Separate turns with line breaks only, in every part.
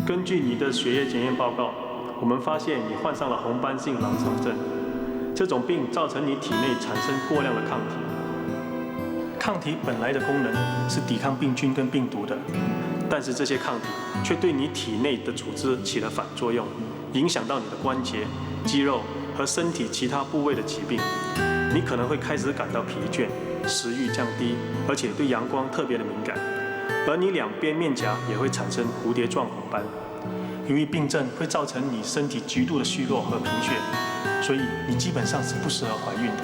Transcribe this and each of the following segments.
根据你的血液检验报告，我们发现你患上了红斑性狼疮症。这种病造成你体内产生过量的抗体。抗体本来的功能是抵抗病菌跟病毒的，但是这些抗体却对你体内的组织起了反作用，影响到你的关节、肌肉和身体其他部位的疾病。你可能会开始感到疲倦、食欲降低，而且对阳光特别的敏感。而你两边面颊也会产生蝴蝶状红斑。由于病症会造成你身体极度的虚弱和贫血，所以你基本上是不适合怀孕的。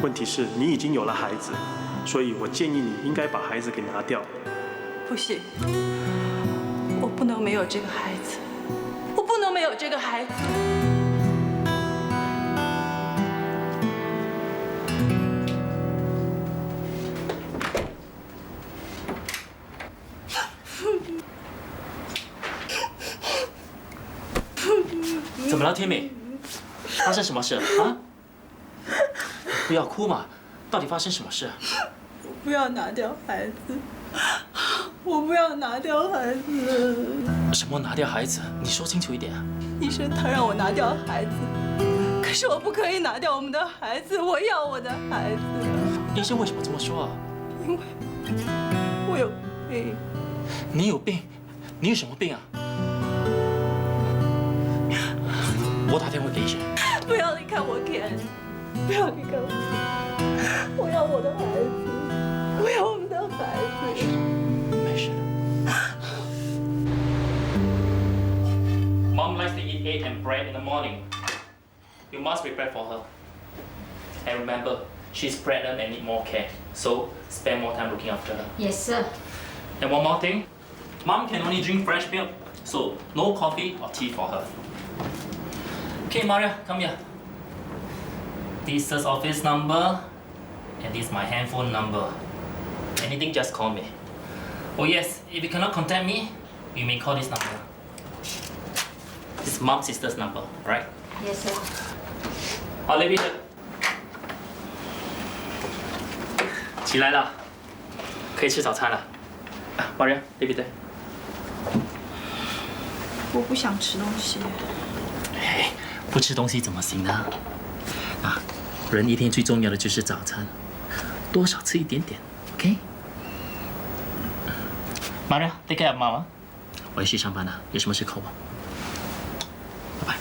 问题是你已经有了孩子，所以我建议你应该把孩子给拿掉。
不行，我不能没有这个孩子，我不能没有这个孩子。
怎么了，天美？发生什么事啊？不要哭嘛！到底发生什么事？
我不要拿掉孩子，我不要拿掉孩子。
什么拿掉孩子？你说清楚一点啊！
医生他让我拿掉孩子，可是我不可以拿掉我们的孩子，我要我的孩子。
医生为什么这么说啊？
因为我有病。
你有病？你有什么病啊？我打电话给医生。
不要离开我 ，Ken， 不要离开我，我要我的孩子，我要我们的孩子。
没事。Mom likes to eat egg and bread in the morning. You must prepare for her. And remember, she's pregnant and need more care. So spend more time looking after her.
Yes, sir.
And one more thing, Mom can only drink fresh milk, so no coffee or tea for her. Okay, Maria, come here. This is office number, and this is my handphone number. Anything, just call me. Oh yes, if you cannot contact me, you may call this number. This is Mom's sister's number, right?
Yes, sir.
好 ，Lady， 起来了，可以吃早餐了。Maria，Lady，
我不想吃东西。
哎，不吃东西怎么行呢？啊，人一天最重要的就是早餐，多少吃一点点 ，OK？Maria，take care of Mama。我要去上班了，有什么事 call 我。拜拜。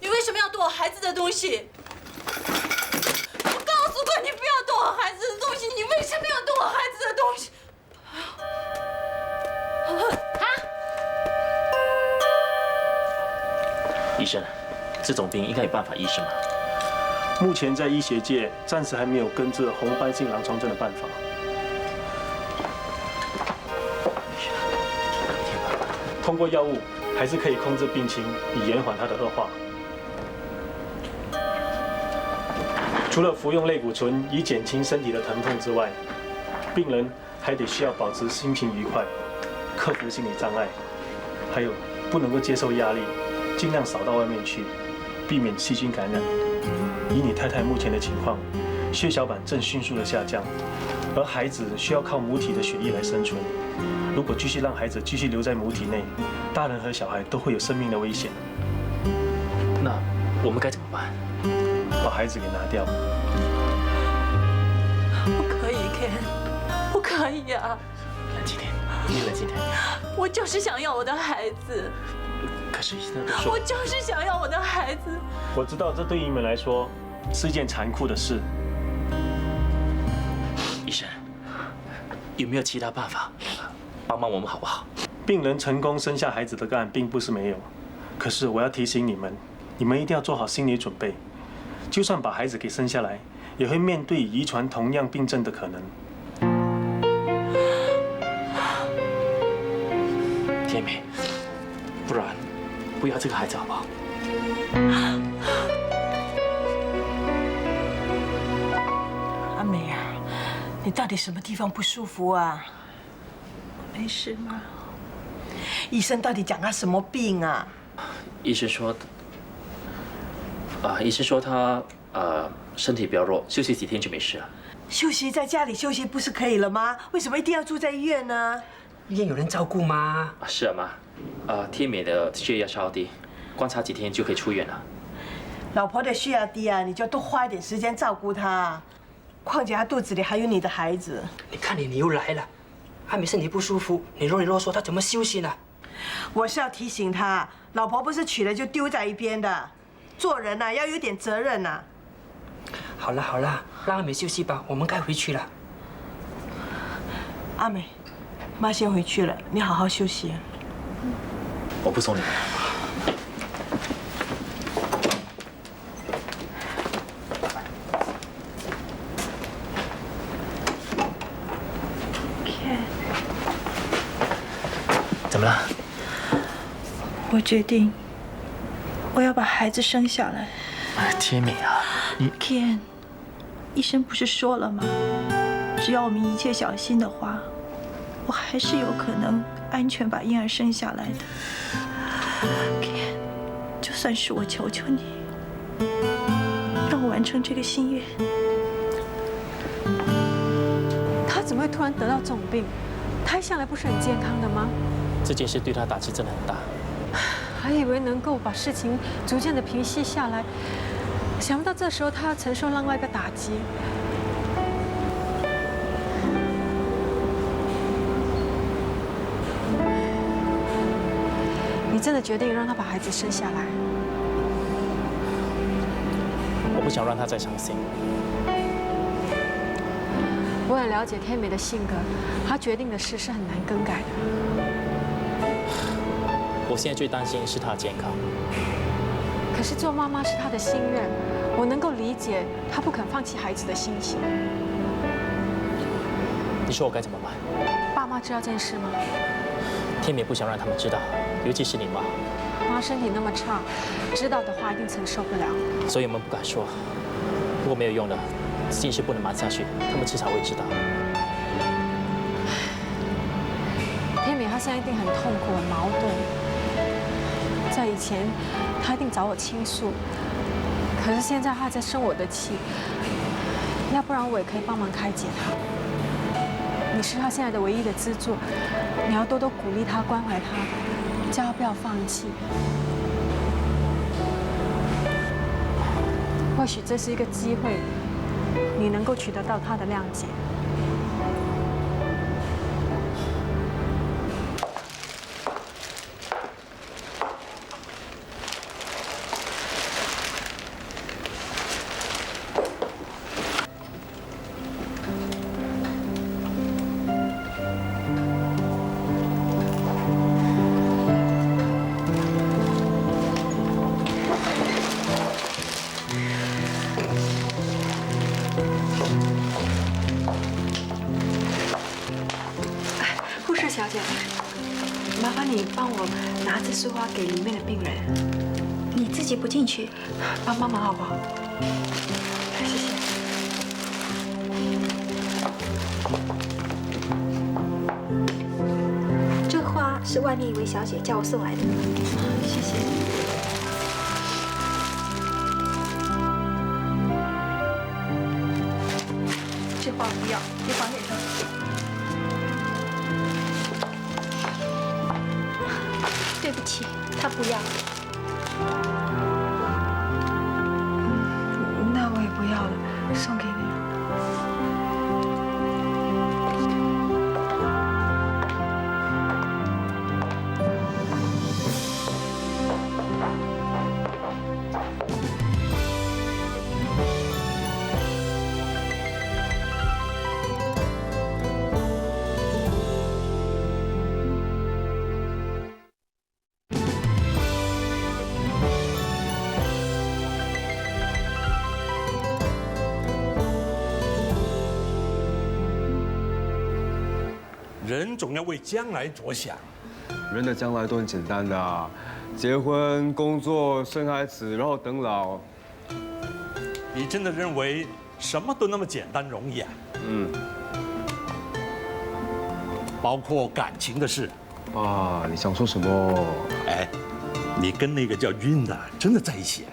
你为什么要动我孩子的东西？我告诉过你不要动我孩子的东西，你为什么要动我孩子的东西？
医生，这种病应该有办法医是吗？
目前在医学界暂时还没有根治红斑性狼疮症的办法。通过药物还是可以控制病情，以延缓它的恶化。除了服用类固醇以减轻身体的疼痛之外，病人还得需要保持心情愉快，克服心理障碍，还有不能够接受压力，尽量少到外面去，避免细菌感染。以你太太目前的情况，血小板正迅速的下降，而孩子需要靠母体的血液来生存。如果继续让孩子继续留在母体内，大人和小孩都会有生命的危险。
那我们该怎么办？
把孩子给拿掉。
不可以 ，Ken， 不可以啊！
冷静点，你冷静点。
我就是想要我的孩子，
可是医生都说，
我就是想要我的孩子。
我知道这对你们来说是一件残酷的事。
医生有没有其他办法帮帮我们好不好？
病人成功生下孩子的个案并不是没有，可是我要提醒你们，你们一定要做好心理准备。就算把孩子给生下来，也会面对遗传同样病症的可能。
天美，不然不要这个孩子好不好？
阿美啊，你到底什么地方不舒服啊？
没事吗？
医生到底讲他什么病啊？
医生说，他身体比较弱，休息几天就没事了。
休息在家里休息不是可以了吗？为什么一定要住在医院呢？
医院有人照顾吗？
是啊妈，天美的血压超低，观察几天就可以出院了。
老婆的血压低啊，你就多花一点时间照顾她。况且她肚子里还有你的孩子。
你看你又来了，阿美身体不舒服，你啰里啰嗦，她怎么休息呢？
我是要提醒她，老婆不是娶了就丢在一边的，做人呐要有点责任呐。
好了好了，让阿美休息吧，我们该回去了。
阿美，妈先回去了，你好好休息。
我不送你们。怎么了？
我决定，我要把孩子生下来。
天美啊，你
Ken， 医生不是说了吗？只要我们一切小心的话，我还是有可能安全把婴儿生下来的。Ken， 就算是我求求你，让我完成这个心愿。
他怎么会突然得到这种病？他向来不是很健康的吗？
这件事对他打击真的很大。
还以为能够把事情逐渐的平息下来，想不到这时候他要承受另外一个打击。你真的决定让他把孩子生下来？
我不想让他再伤心。
我很了解天美的性格，她决定的事是很难更改的。
我现在最担心是他的健康。
可是做妈妈是她的心愿，我能够理解她不肯放弃孩子的心情。
你说我该怎么办？
爸妈知道这件事吗？
天美不想让他们知道，尤其是你妈。
妈身体那么差，知道的话一定承受不了。
所以我们不敢说。如果没有用的，这件事不能瞒下去，他们迟早会知道。
天美她现在一定很痛苦、很矛盾。在以前，她一定找我倾诉，可是现在她在生我的气，要不然我也可以帮忙开解她。你是她现在的唯一的支柱，你要多多鼓励她、关怀她，叫她不要放弃。或许这是一个机会，你能够取得到她的谅解。小姐，麻烦你帮我拿这束花给里面的病人。
你自己不进去，
帮忙好不好？谢谢。
这花是外面一位小姐叫我送来的，谢谢。这花不要，你还给他。对不起，他不要。
那我也不要了，送给你。
人总要为将来着想。
人的将来都很简单的啊，结婚、工作、生孩子，然后等老。
你真的认为什么都那么简单容易啊？包括感情的事。
爸，你想说什么？
哎，你跟那个叫晕的真的在一起？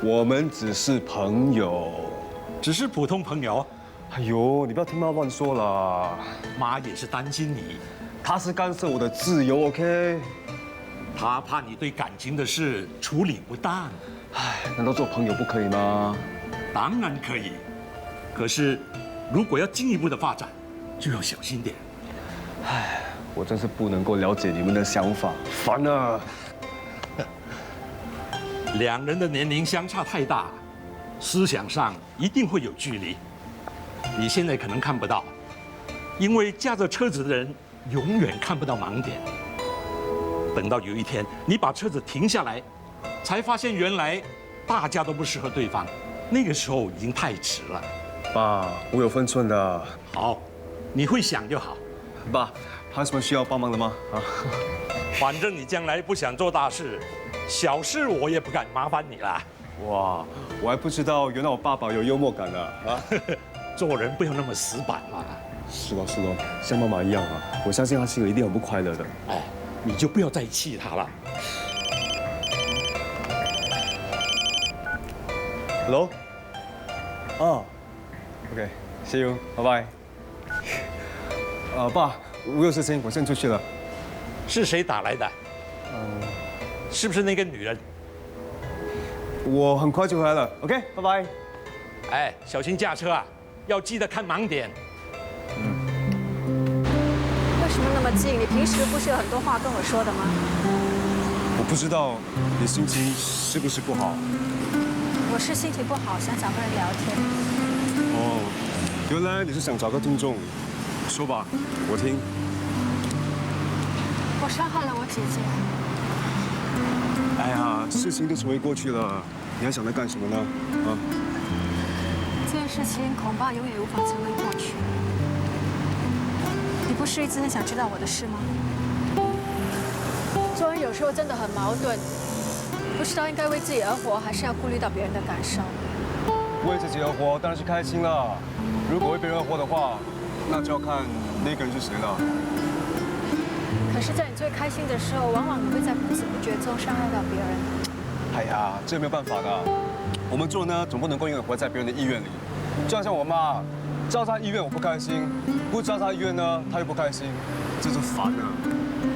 我们只是朋友，
只是普通朋友。
哎呦，你不要听妈乱说啦。
妈也是担心你，
他是干涉我的自由 ，OK？
他怕你对感情的事处理不当。
唉，难道做朋友不可以吗？
当然可以，可是如果要进一步的发展，就要小心点。
唉，我真是不能够了解你们的想法，烦啊！
两人的年龄相差太大，思想上一定会有距离。你现在可能看不到，因为驾着车子的人永远看不到盲点。等到有一天你把车子停下来，才发现原来大家都不适合对方，那个时候已经太迟了。
爸，我有分寸的。
好，你会想就好。
爸，还有什么需要帮忙的吗？啊，
反正你将来不想做大事，小事我也不敢麻烦你啦。
哇，我还不知道，原来我爸爸有幽默感的啊！
做人不要那么死板嘛。
是咯是咯，像妈妈一样啊，我相信她心里一定很不快乐的。
哎，你就不要再气她了。
Hello？ 哦 ，OK，see you，拜拜。爸，我有事情，我先出去了。
是谁打来的？是不是那个女人？
我很快就回来了。OK， 拜拜。
哎，小心驾车啊，要记得看盲点。
为什么那么近？你平时不是有很多话跟我说的吗？
我不知道你心情是不是不好。
我是心情不好，想找个人聊天。
哦，原来你是想找个听众。说吧，我听。
我伤害了我姐姐。
哎呀，事情都成为过去了，你还想着干什么呢？啊？
这件事情恐怕永远无法成为过去。你不是一直很想知道我的事吗？做人有时候真的很矛盾，不知道应该为自己而活，还是要顾虑到别人的感受。
为自己而活当然是开心了，如果为别人而活的话，那就要看那个人是谁了。
可是，在你最开心的时候，往往你会在不知不觉中伤害到别人。
哎呀，这没有办法的。我们做呢，总不能够永远活在别人的意愿里。就好像我妈，照她意愿我不开心，不照她意愿呢，她又不开心，这就烦了。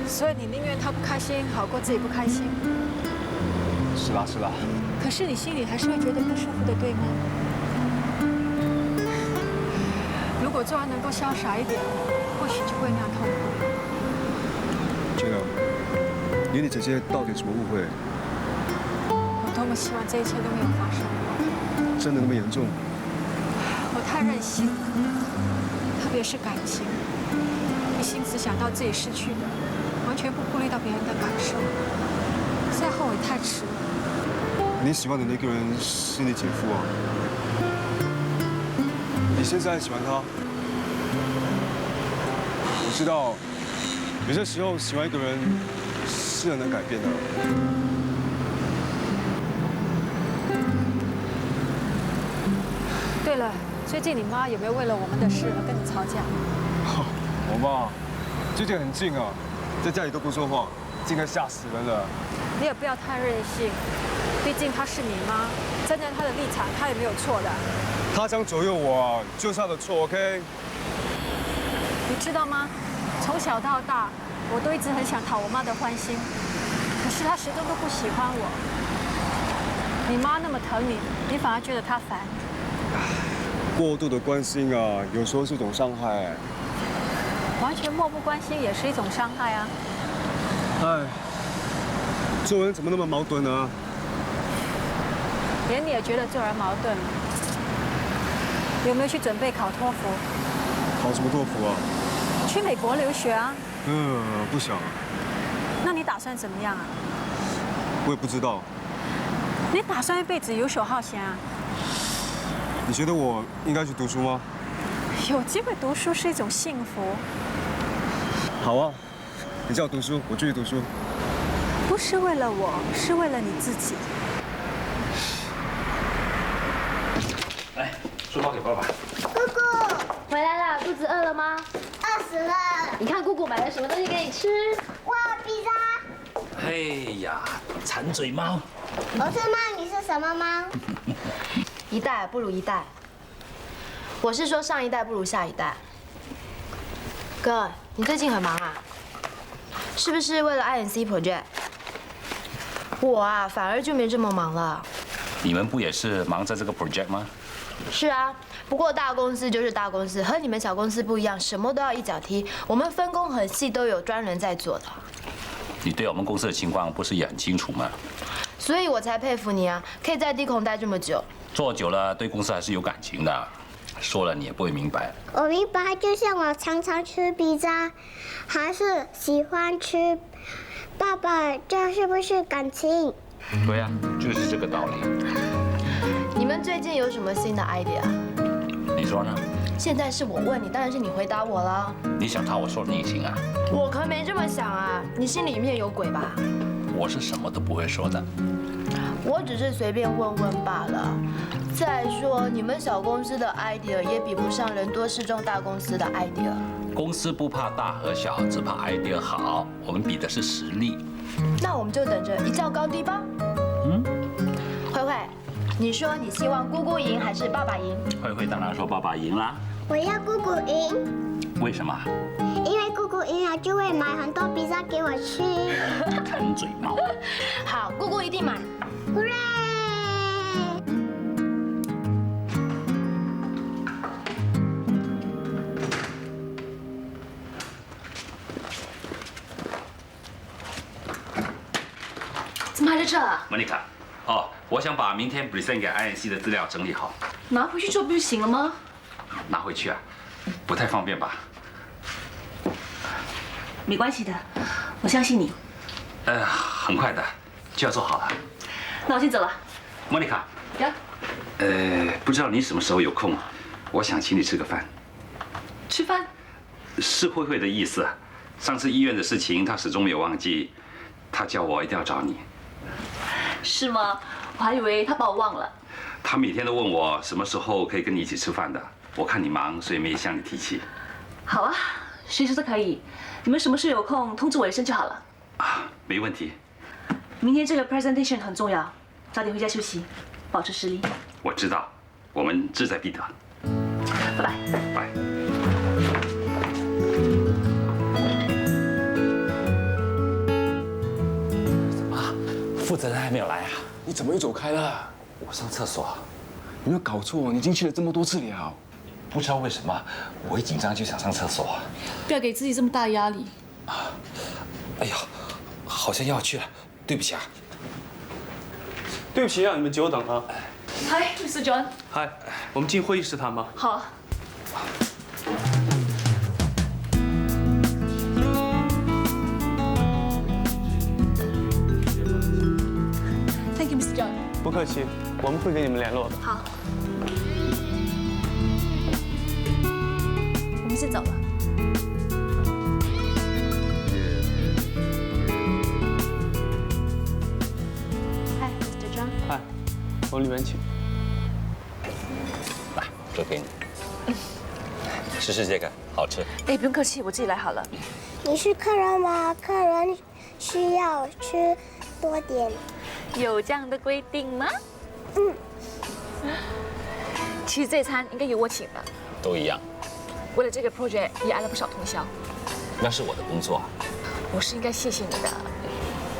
所以你宁愿她不开心，好过自己不开心。
是啦是啦。
可是你心里还是会觉得不舒服的，对吗？如果做人能够潇洒一点，或许就不会那样痛苦。
真的，你姐姐到底有什么误会？
我多么希望这一切都没有发生。
真的那么严重？
我太任性，特别是感情，一心只想到自己失去的，完全不顾虑到别人的感受。再后悔太迟了。
你喜欢的那个人是你姐夫啊？你现在喜欢他？我知道，有些时候喜欢一个人是很难改变的。
对了，最近你妈有没有为了我们的事而跟你吵架？
我妈最近很静啊，在家里都不说话，静得吓死人了。
你也不要太任性，毕竟她是你妈，站在她的立场，她也没有错的。
她想左右我，就是她的错 ，OK？
你知道吗？从小到大，我都一直很想讨我妈的欢心，可是她始终都不喜欢我。你妈那么疼你，你反而觉得她烦。
过度的关心啊，有时候是一种伤害。
完全漠不关心也是一种伤害啊！
哎，做人怎么那么矛盾呢？
连你也觉得做人矛盾，有没有去准备考托福？
考什么托福啊？
去美国留学啊？
不想。
那你打算怎么样啊？
我也不知道。
你打算一辈子游手好闲啊？
你觉得我应该去读书吗？
有机会读书是一种幸福。
好啊，你叫我读书，我就去读书。
不是为了我，是为了你自己。
来，书包给爸爸。
姑姑，回来了，肚子饿了吗？饿死了。你看姑姑买了什么东西给你吃？
哇，披萨！
哎呀，馋嘴猫！
我是猫，你是什么猫？
一代不如一代。我是说上一代不如下一代。哥，你最近很忙啊？是不是为了 INC project？ 我啊，反而就没这么忙了。
你们不也是忙着这个 project 吗？
是啊，不过大公司就是大公司，和你们小公司不一样，什么都要一脚踢。我们分工很细，都有专人在做的。
你对我们公司的情况不是也很清楚吗？
所以我才佩服你啊，可以在低孔待这么久。
做久了，对公司还是有感情的。说了你也不会明白。
我明白，就像我常常吃披萨，还是喜欢吃。爸爸，这是不是感情？
对呀，就是这个道理。
你们最近有什么新的 idea？
你说呢？
现在是我问你，当然是你回答我了。
你想套我说的你行啊？
我可没这么想啊，你心里面有鬼吧？
我是什么都不会说的。
我只是随便问问罢了。再说，你们小公司的 idea 也比不上人多势众大公司的 idea。
公司不怕大和小，只怕 idea 好。我们比的是实力。
那我们就等着一较高低吧。慧慧，你说你希望姑姑赢还是爸爸赢？
慧慧当然说爸爸赢啦。
我要姑姑赢。
为什么？
因为姑姑赢了就会买很多披萨给我吃。
馋嘴猫。
好，姑姑一定买。
Hooray！
怎么还在这啊？
莫妮卡，哦，我想把明天 present 给 INC 的资料整理好。
拿回去做不就行了吗？
拿回去啊，不太方便吧？
没关系的，我相信你。
很快的就要做好了。
那我先走了。
莫妮卡。
呀。
不知道你什么时候有空？我想请你吃个饭。
吃饭？
是慧慧的意思。上次医院的事情，她始终没有忘记。她叫我一定要找你。
是吗？我还以为她把我忘了。
她每天都问我什么时候可以跟你一起吃饭的。我看你忙，所以没向你提起。
好啊，随时都可以。你们什么时候有空通知我一声就好了。
啊，没问题。
明天这个 presentation 很重要，早点回家休息，保持实力。
我知道，我们志在必得。
拜拜。
拜。
怎么？负责人还没有来啊？
你怎么又走开了？
我上厕所。
有没有搞错？你已经去了这么多次了。
不知道为什么，我一紧张就想上厕所。
不要给自己这么大压力。
哎呀，好像要去了，对不起啊。
对不起，让你们久等了。
嗨，Mr. John。
嗨，我们进会议室谈吧。
好。Thank you, Mr. John。
不客气，我们会跟你们联络的。
好。我们先走了。嗨，Mr. John。
嗨，往里面请。
来，这给你。试试这个，好吃。
哎，不用客气，我自己来好了。
你是客人吗？客人需要吃多点。
有这样的规定吗？嗯。其实这餐应该由我请的。
都一样。
为了这个 project 也挨了不少通宵。
那是我的工作。
我是应该谢谢你的。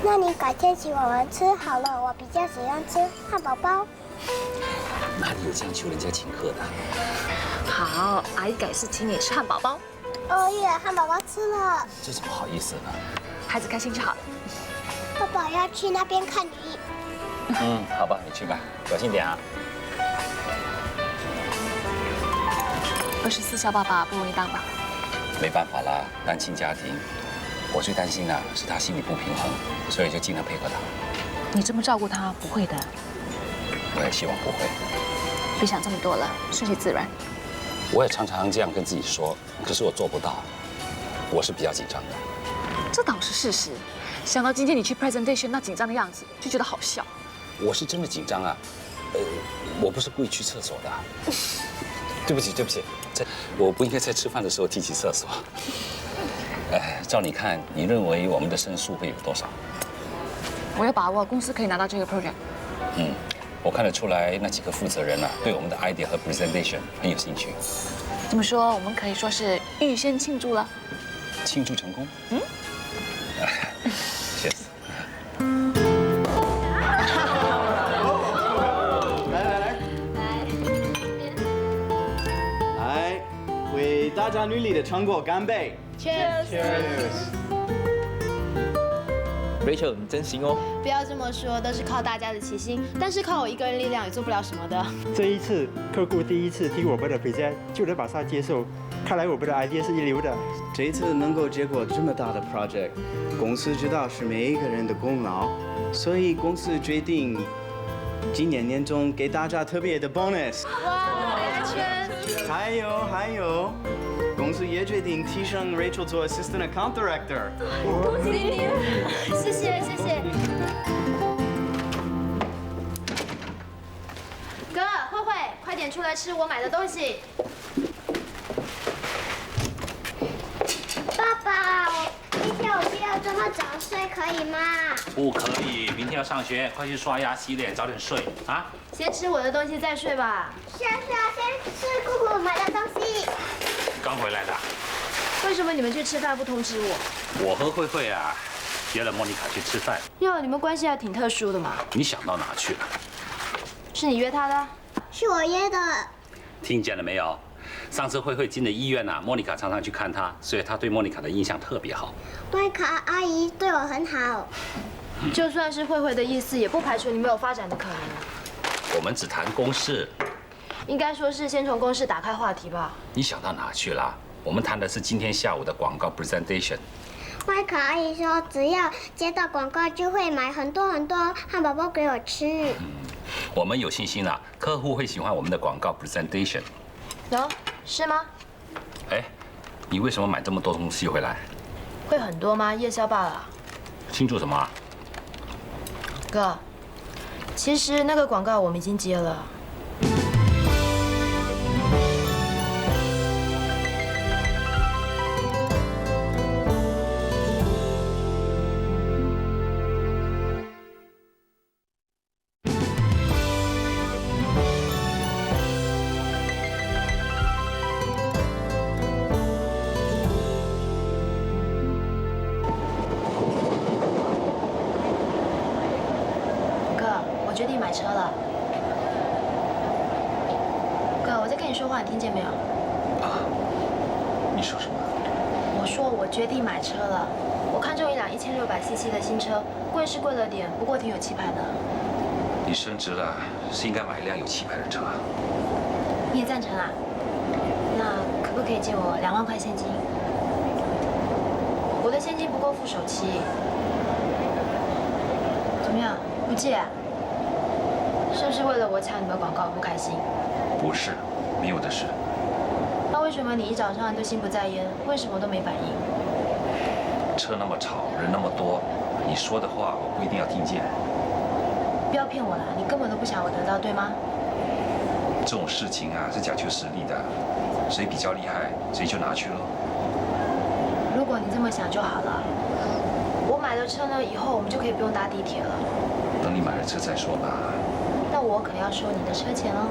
那你改天请我们吃好了，我比较喜欢吃汉堡包。
哪里有这样求人家请客的？
好，阿姨改次请你吃汉堡包。
哦耶，汉堡包吃了。
这怎么好意思呢？
孩子开心就好了。
爸爸要去那边看鱼。
好吧，你去吧，小心点啊。
24孝爸爸不容易当吧？
没办法啦，单亲家庭，我最担心的是他心理不平衡，所以就尽量配合他。
你这么照顾他，不会的。
我也希望不会。
别想这么多了，顺其自然。
我也常常这样跟自己说，可是我做不到。我是比较紧张的。
这倒是事实。想到今天你去 presentation 那紧张的样子，就觉得好笑。
我是真的紧张啊，我不是故意去厕所的。对不起，对不起，我不应该在吃饭的时候提起厕所。照你看，你认为我们的胜数会有多少？
我有把握公司可以拿到这个 project。
我看得出来，那几个负责人啊，对我们的 idea 和 presentation 很有兴趣。
这么说，我们可以说是预先庆祝了。
庆祝成功？谢谢。
来，为大家努力的成果干杯
！Cheers！Rachel， 你真行哦！
不要这么说，都是靠大家的齐心，但是靠我一个人力量也做不了什么的。
这一次客户第一次听我们的 present 就能马上接受，看来我们的 idea 是一流的。
这一次能够结果这么大的 project， 公司知道是每一个人的功劳，所以公司决定今年年终给大家特别的 bonus。
哇，来圈！
还有，公司也决定提升 Rachel 做 assistant account director。
恭喜你！谢谢。哥，慧慧，快点出来吃我买的东西。
爸爸，明天我不要这么早睡，可以吗？
不可以，明天要上学，快去刷牙洗脸，早点睡啊！
先吃我的东西再睡吧。
是啊，先吃姑姑买的东西。
刚回来的。
为什么你们去吃饭不通知我？
我和慧慧啊，约了莫妮卡去吃饭。
哟，你们关系还挺特殊的嘛。
你想到哪去了？
是你约她的？
是我约的。
听见了没有？上次慧慧进了医院啊，莫妮卡常常去看她，所以她对莫妮卡的印象特别好。
莫妮卡阿姨对我很好。
就算是慧慧的意思，也不排除你们有发展的可能。
我们只谈公事。
应该说是先从公事打开话题吧。
你想到哪去了？我们谈的是今天下午的广告 presentation。
莫妮卡阿姨说，只要接到广告，就会买很多汉堡包给我吃。
我们有信心啦，客户会喜欢我们的广告 presentation。
有，是吗？
哎，你为什么买这么多东西回来？
会很多吗？夜宵罢了。
庆祝什么啊？
哥，其实那个广告我们已经接了。我决定买车了。哥，我在跟你说话，你听见没有？
啊？你说什么？
我说我决定买车了。我看中一辆1600cc 的新车，贵是贵了点，不过挺有气派的。
你升职了，是应该买一辆有气派的车。
你也赞成啊？那可不可以借我2万块现金？我的现金不够付首期。怎么样？不借啊？是不是为了我抢你们广告不开心？
不是，没有的事。
那为什么你一早上就心不在焉，为什么都没反应？
车那么吵，人那么多，你说的话我不一定要听见。
不要骗我了，你根本都不想我得到，对吗？
这种事情啊是讲求实力的，谁比较厉害，谁就拿去了。
如果你这么想就好了。我买了车呢，以后我们就可以不用搭地铁了。
等你买了车再说吧。
那我可要收你的车钱哦。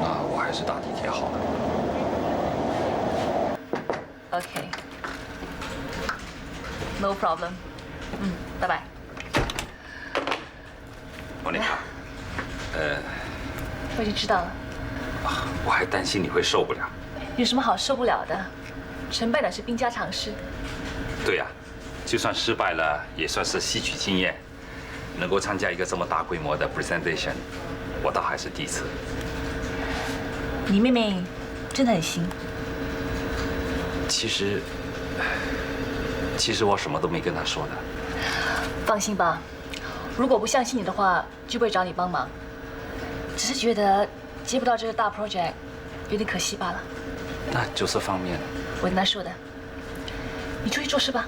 那我还是搭地铁好了。
OK。No problem。拜拜。
莫妮卡，
我已经知道了。
我还担心你会受不了。
有什么好受不了的？成败乃是兵家常事。
对呀，就算失败了，也算是吸取经验。能够参加一个这么大规模的 presentation， 我倒还是第一次。
你妹妹真的很行。
其实我什么都没跟她说的。
放心吧，如果不相信你的话，就不会找你帮忙。只是觉得接不到这个大 project， 有点可惜罢了。
那就这方面。
我跟她说的。你出去做事吧。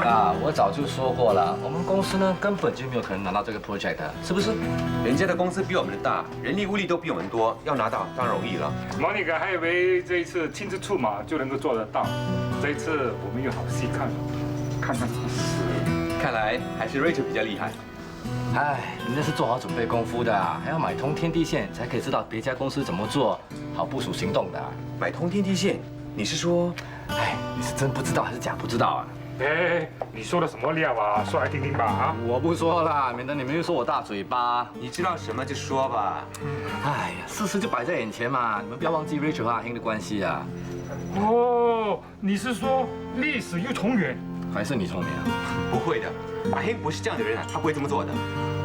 啊，我早就说过了，我们公司呢根本就没有可能拿到这个 project 的，是不是？
人家的公司比我们的大，人力物力都比我们多，要拿到当然容易了。
Monica 还以为这一次亲自出马就能够做得到，这一次我们有好戏看，看看怎么死。
看来还是 Rachel 比较厉害。
哎，人家是做好准备功夫的，还要买通天地线，才可以知道别家公司怎么做，好部署行动的。
买通天地线，你是说？
哎，你是真不知道还是假不知道啊？
哎，你说的什么料啊？说来听听吧啊！
我不说了，免得你们又说我大嘴巴。
你知道什么就说吧。
哎呀，事实就摆在眼前嘛，你们不要忘记 Rachel 和阿hin的关系啊。
哦，你是说历史又重演？
还是你聪明啊？
不会的，阿hin不是这样的人啊，他不会这么做的。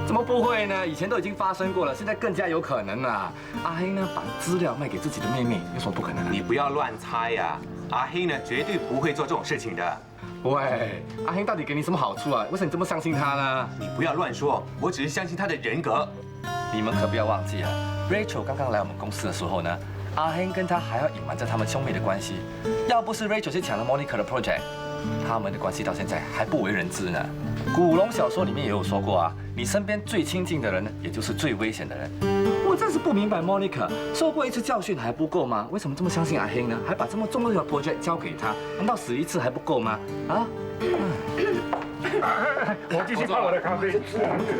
怎么不会呢？以前都已经发生过了，现在更加有可能了。阿hin呢，把资料卖给自己的妹妹，有什么不可能？
你不要乱猜呀，阿hin呢绝对不会做这种事情的。
喂，阿hin到底给你什么好处啊？为什么你这么相信他呢？
你不要乱说，我只是相信他的人格。
你们可不要忘记啊 ，Rachel 刚刚来我们公司的时候呢，阿hin跟他还要隐瞒着他们兄妹的关系。要不是 Rachel 去抢了 Monica 的 project， 他们的关系到现在还不为人知呢。古龙小说里面也有说过啊，你身边最亲近的人呢，也就是最危险的人。我真是不明白 Monica 受过一次教训还不够吗？为什么这么相信阿hin呢？还把这么重要的 project 交给他？难道死一次还不够吗？啊？
我继续泡我的咖啡。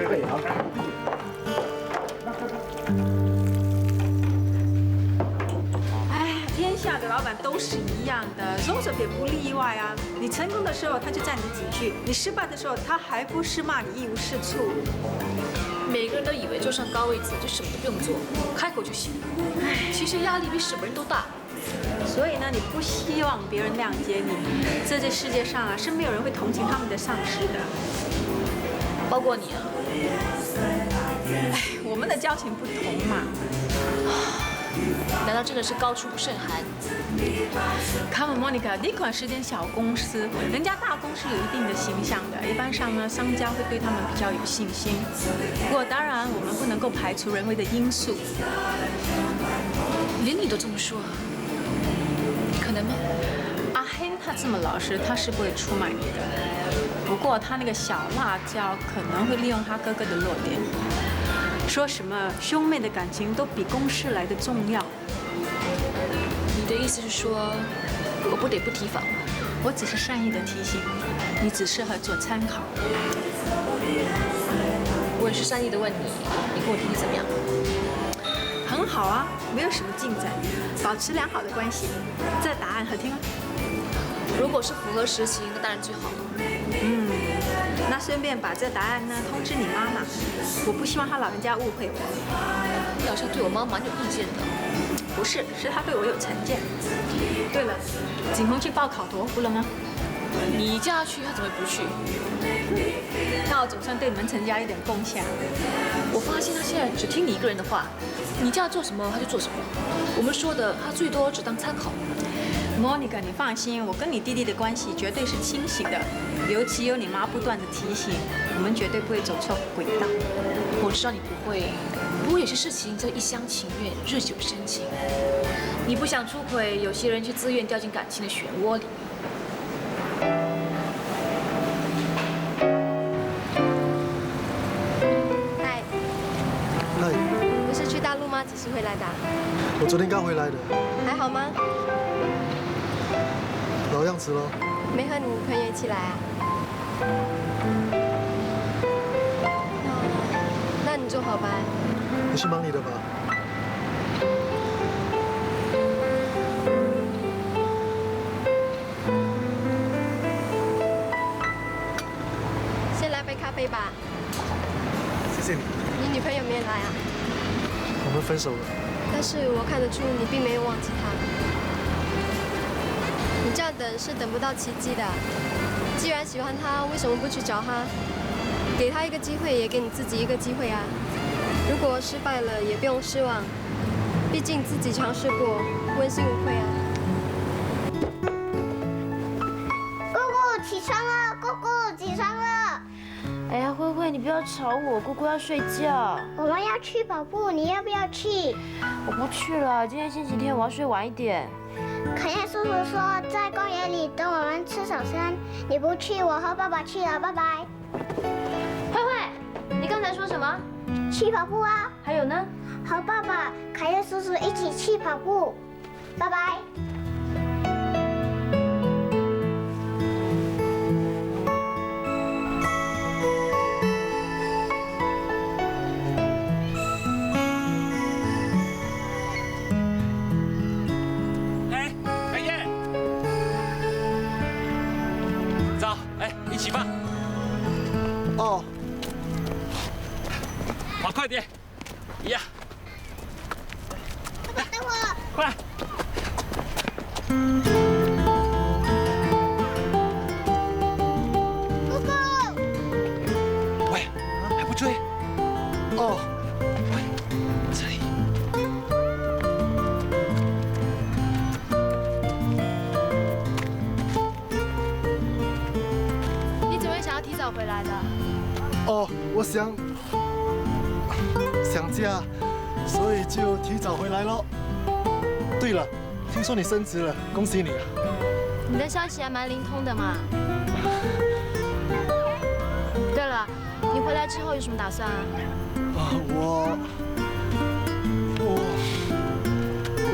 对，好。
天下的老板都是一样的 ，Joseph 也不例外啊。你成功的时候，他就赞你几句；你失败的时候，他还不是骂你一无是处。
每个人都以为坐上高位子就什么都不用做，开口就行。其实压力比什么人都大。
所以呢，你不希望别人谅解你。在这世界上啊，是没有人会同情他们的上司的，
包括你啊。
哎，我们的交情不同嘛。
难道真的是高处不胜寒
？Come on, Monica， 你管是间小公司，人家大公司有一定的形象的，一般上呢，商家会对他们比较有信心。不过当然，我们不能够排除人为的因素。
连你都这么说，可能吗？
阿hin他这么老实，他是不会出卖你的。不过他那个小辣椒可能会利用他哥哥的弱点。说什么兄妹的感情都比公事来的重要。
你的意思是说，我不得不提防吗？
我只是善意的提醒你，你只适合做参考。
我也是善意的问你，你跟我提议怎么样？
很好啊，没有什么进展，保持良好的关系。这答案好听吗？
如果是符合实情，那当然最好了。
那顺便把这答案呢通知你妈妈，我不希望她老人家误会我。
你好像对我妈蛮有意见的。
不是，是她对我有成见。对了，景洪去报考托福了吗？
你叫她去，她怎么不去？
那我总算对你们陈家一点贡献。
我发现她现在只听你一个人的话，你叫她做什么她就做什么。我们说的，她最多只当参考。
Monica， 你放心，我跟你弟弟的关系绝对是清醒的，尤其有你妈不断的提醒，我们绝对不会走错轨道。
我知道你不会，不过有些事情叫一厢情愿，日久生情。你不想出轨，有些人却自愿掉进感情的漩涡里。
嗨。
嗨。
你不是去大陆吗？几时回来的？
我昨天刚回来的。
还好吗？
老样子咯。
没和你朋友一起来啊？那你坐好吧。
你是忙你的吧？
先来杯咖啡吧。
谢谢你。
你女朋友没来啊？
我们分手了。
但是我看得出你并没有忘记她。你这样等是等不到奇迹的。既然喜欢他，为什么不去找他？给他一个机会，也给你自己一个机会啊！如果失败了，也不用失望，毕竟自己尝试过，问心无愧啊！
姑姑起床了，姑姑起床了！
哎呀，慧慧，你不要吵我，姑姑要睡觉。
我们要去跑步，你要不要去？
我不去了，今天星期天，我要睡晚一点。
凯燕叔叔说在公园里等我们吃早餐，你不去，我和爸爸去了，拜拜。
慧慧，你刚才说什么？
去跑步啊！
还有呢？
和爸爸、凯燕叔叔一起去跑步，拜拜。
一起吧。
哦，
跑快点！呀，
等我，
快！
姑姑，
喂，还不追？
哦，
喂，这里。
回来的。
哦，我想家，所以就提早回来咯。对了，听说你升职了，恭喜你啊！
你的消息还蛮灵通的嘛。对了，你回来之后有什么打算啊？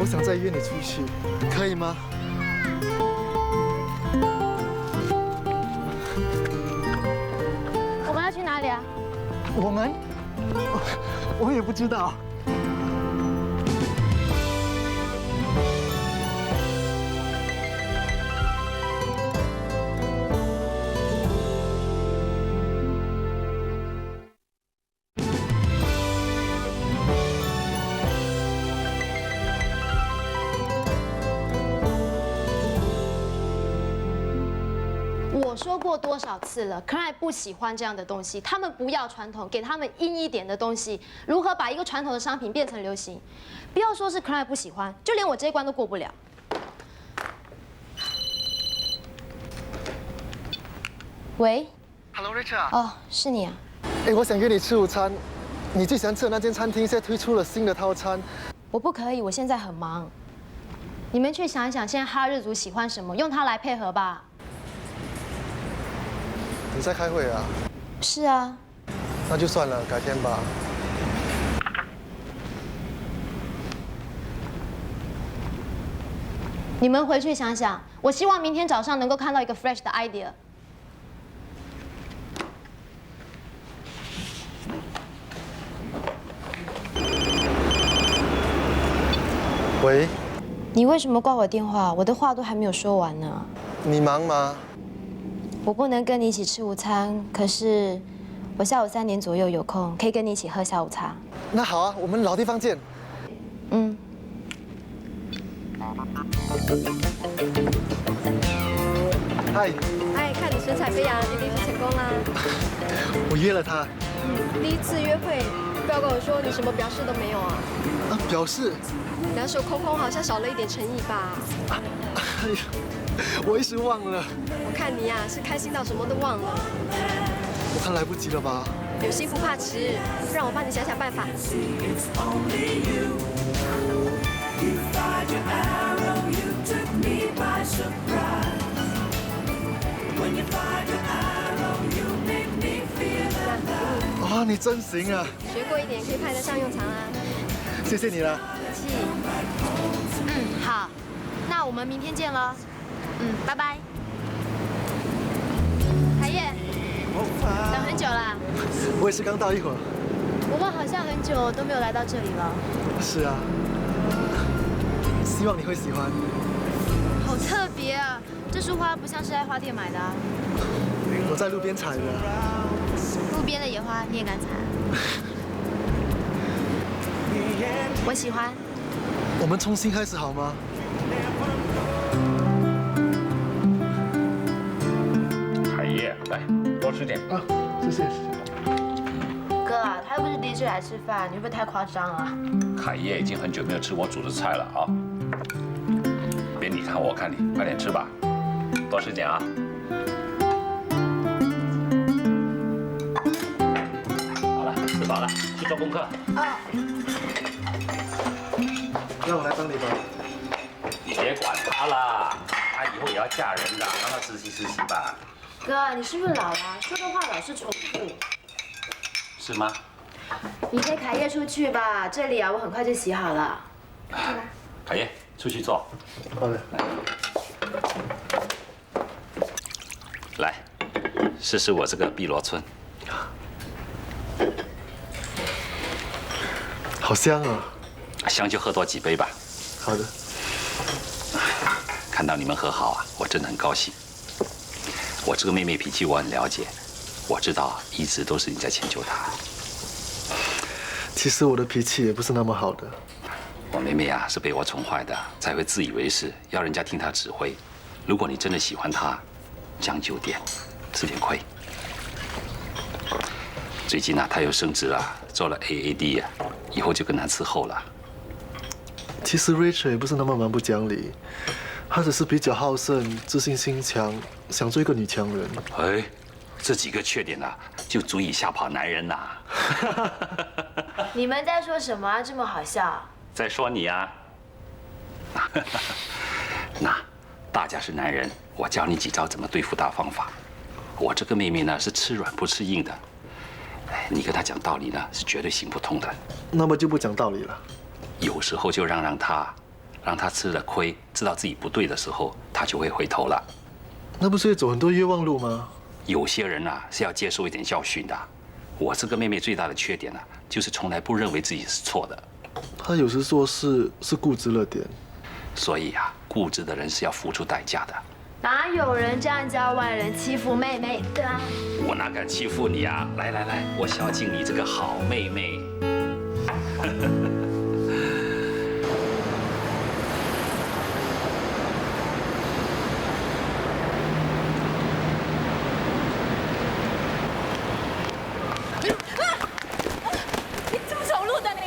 我想再约你出去，可以吗？
我们要去哪里啊？
我也不知道。
我说过多少次了 ，Cry 不喜欢这样的东西，他们不要传统，给他们硬一点的东西。如何把一个传统的商品变成流行？不要说是 Cry 不喜欢，就连我这一关都过不了。喂
，Hello Richard。
哦，是你啊。
哎，我想约你吃午餐。你最喜欢吃的那间餐厅现在推出了新的套餐。
我不可以，我现在很忙。你们去想一想，现在哈日族喜欢什么，用它来配合吧。
你在开会啊？
是啊。
那就算了，改天吧。
你们回去想想，我希望明天早上能够看到一个 fresh 的 idea。
喂。
你为什么挂我电话？我的话都还没有说完呢。
你忙吗？
我不能跟你一起吃午餐，可是我下午3点左右有空，可以跟你一起喝下午茶。
那好啊，我们老地方见。
嗯。
嗨。
哎，看你神采飞扬，一定是成功啦。
我约了他。
第一次约会，不要跟我说你什么表示都没有啊。
啊，表示？
两手空空，好像少了一点诚意吧。
哎呀，我一时忘了。
我看你呀，是开心到什么都忘了。
我看来不及了吧？
有心不怕迟，让我帮你想想办法。
哇，你真行啊！
学过一点，可以派得上用场啊。
谢谢你了。
好，那我们明天见了。拜拜。海燕，等很久啦。
我也是刚到一会儿。
我们好像很久都没有来到这里了。
是啊，希望你会喜欢。
好特别啊！这束花不像是在花店买的啊。
我在路边采的。
路边的野花你也敢采？我喜欢。
我们重新开始好吗？
海叶，来多吃点
啊，谢谢。
哥啊，他又不是第一次来吃饭，你会不会太夸张了？
海叶已经很久没有吃我煮的菜了啊！别你看我看你，快点吃吧，多吃点啊！好了，吃饱了，去做功课。
让我来帮你吧。
你别管他了，她以后也要嫁人的，让她实习吧。
哥，你是不是老了？说的话老是重复。
是吗？
你陪凯叶出去吧，这里啊，我很快就洗好了。
凯叶，出去坐。
好的。
来，试试我这个碧螺春。
好香啊！
香就喝多几杯吧。
好的。
看到你们和好啊，我真的很高兴。我这个妹妹脾气我很了解，我知道一直都是你在迁就她。
其实我的脾气也不是那么好的。
我妹妹啊是被我宠坏的，才会自以为是，要人家听她指挥。如果你真的喜欢她，将就点，吃点亏。最近啊，她又升职了，做了 AAD 啊，以后就更难伺候了。
其实 Rachel 也不是那么蛮不讲理，她只是比较好胜、自信心强，想做一个女强人。
哎，这几个缺点啊，就足以吓跑男人呐。
你们在说什么啊？这么好笑？
在说你啊。那大家是男人，我教你几招怎么对付他方法。我这个妹妹呢是吃软不吃硬的，你跟她讲道理呢是绝对行不通的。
那么就不讲道理了。
有时候就让她吃了亏，知道自己不对的时候，她就会回头了。
那不是会走很多冤枉路吗？
有些人啊是要接受一点教训的。我这个妹妹最大的缺点呢，就是从来不认为自己是错的。
她有时做事是固执了点。
所以啊，固执的人是要付出代价的。
哪有人这样教外人欺负妹妹的？
我哪敢欺负你啊！来来来，我孝敬你这个好妹妹。
你怎么走路的你？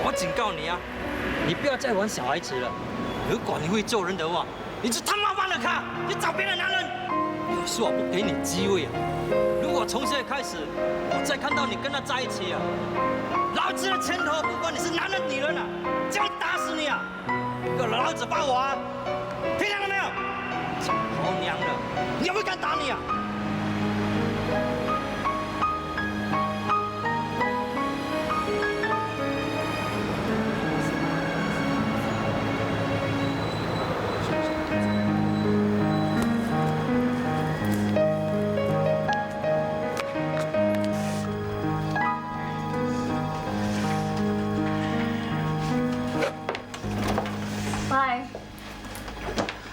我警告你啊，你不要再玩小孩子了。如果你会做人的话，你就他妈放了他，去找别的男人。有事我不给你机会啊！如果从现在开始，我再看到你跟他在一起啊，老子的拳头不管你是男人女人啊，就要打死你啊！给我老子抱我啊！听见了没有？找婆娘的，你有没有敢打你啊？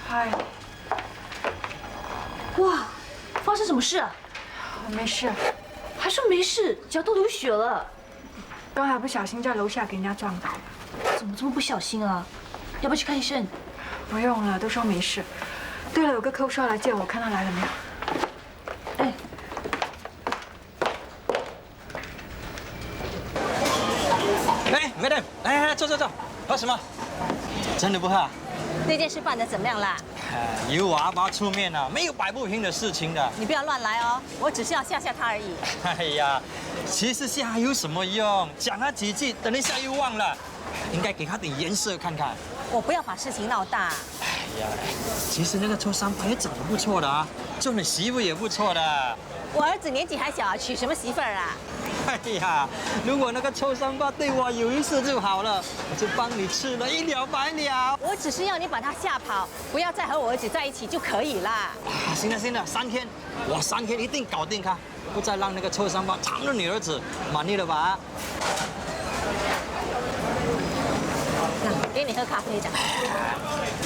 嗨，哇，发生什么事啊？
没事，
还说没事，脚都流血了。
刚才不小心在楼下给人家撞倒了。
怎么这么不小心啊？要不要去看医生？
不用了，都说没事。对了，有个客户说要来见我，看他来了没有？
哎，Madam， 来，坐，喝什么？真的不喝啊？
那件事办得怎么样啦？
有我阿爸出面啊，没有摆不平的事情的。
你不要乱来哦，我只是要吓吓他而已。
哎呀，其实吓有什么用？讲他几句，等一下又忘了。应该给他点颜色看看。
我不要把事情闹大。
哎呀，其实那个臭三八也长得不错的啊，做你媳妇也不错的。
我儿子年纪还小，娶什么媳妇儿啊？
哎呀，如果那个臭三八对我有意思就好了，我就帮你吃了一了百了。
我只是要你把他吓跑，不要再和我儿子在一起就可以啦。
行了，3天，我3天一定搞定他，不再让那个臭三八缠着你儿子，满意了吧？
给你喝咖啡的。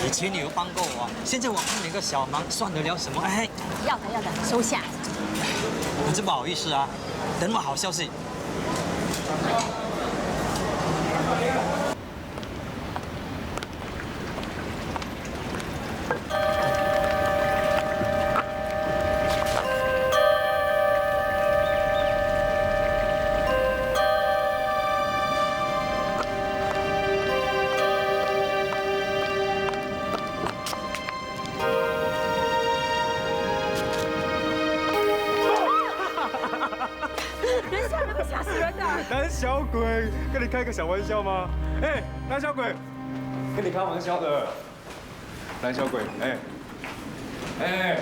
以前你有帮过我，现在我帮你个小忙，算得了什么？哎，
要的，收下。
可是不好意思啊，等我好消息。
人吓人会吓死人的。
胆小鬼，跟你开个小玩笑吗？哎，胆小鬼，跟你开玩笑的。胆小鬼，哎。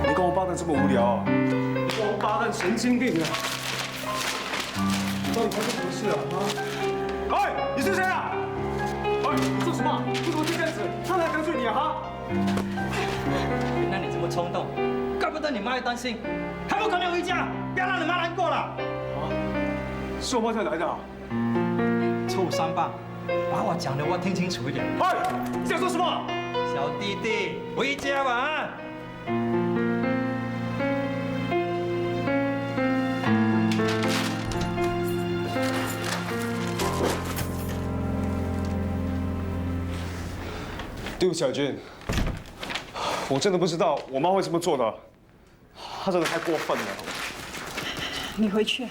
你跟我爸蛋这么无聊啊？你跟我爸蛋神经病啊！你到底发生什么事啊？哎，你是谁啊？哎，你做什么？为什么这样子？他来得罪你啊？哈！
原来你这么冲动，怪不得你妈会担心，还不赶紧回家，不要让你妈难过了。
啊？是我妈才来的啊？
臭三八，把我讲的话听清楚一点。
哎，你想说什么？
小弟弟，回家吧。
对不起，小军，我真的不知道我妈会这么做的，她真的太过分了。
你回去。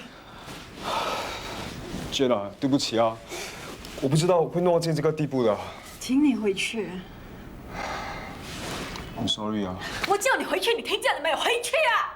娟啊，对不起啊，我不知道会弄到这个地步的。
请你回去。
I'm sorry 啊。
我叫你回去，你听见了没有？回去啊！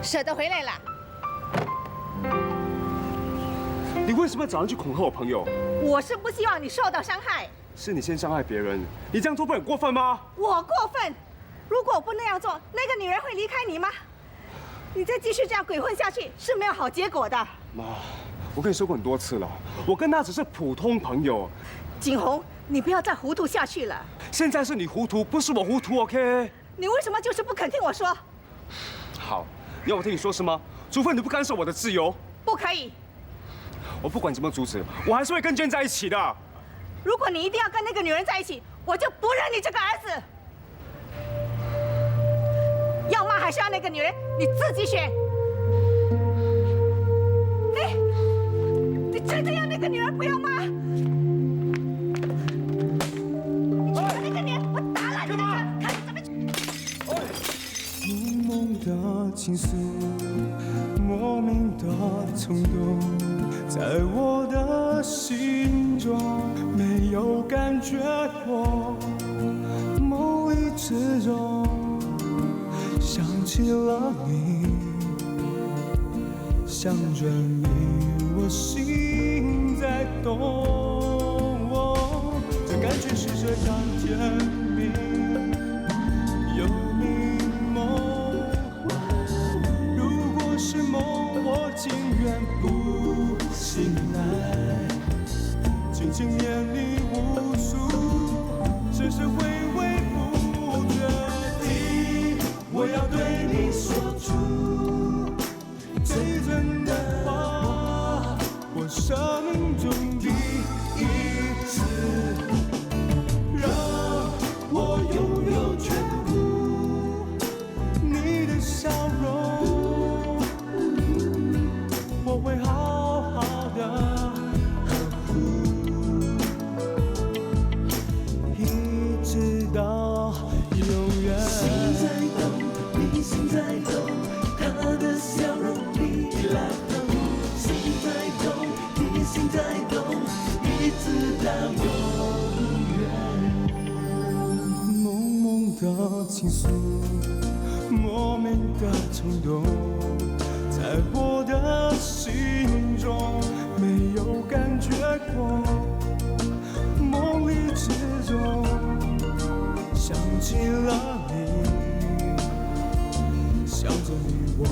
舍得回来了？
你为什么早上去恐吓我朋友？
我是不希望你受到伤害。
是你先伤害别人，你这样做不很过分吗？
我过分？如果我不那样做，那个女人会离开你吗？你再继续这样鬼混下去是没有好结果的。
妈，我跟你说过很多次了，我跟他只是普通朋友。
景洪，你不要再糊涂下去了。
现在是你糊涂，不是我糊涂 ，OK？
你为什么就是不肯听我说？
好。你要我听你说什么？除非你不干涉我的自由。
不可以。
我不管怎么阻止，我还是会跟娟在一起的。
如果你一定要跟那个女人在一起，我就不认你这个儿子。要骂还是要那个女人，你自己选。你真的要那个女人不要骂？你去把那个女人，我打烂你的看你怎么。
浓浓的情愫，莫名的冲动，在我的心中没有感觉过。梦里之中想起了你，想着你，我心在动。这感觉是这样甜蜜又迷蒙，如果是梦，我情愿不醒来，轻轻念你无数，只是回味不决定，我要对你说出最真的话，我生命中第一次让我拥有全部你的笑容，我会好好的呵护，一直到永远。心在动，你心在动，他的笑容比来动。心在动，你心在动，一直到永远。蒙蒙的情愫，莫名的冲动，在我的心中没有感觉过。梦里之中想起了你，想着你我。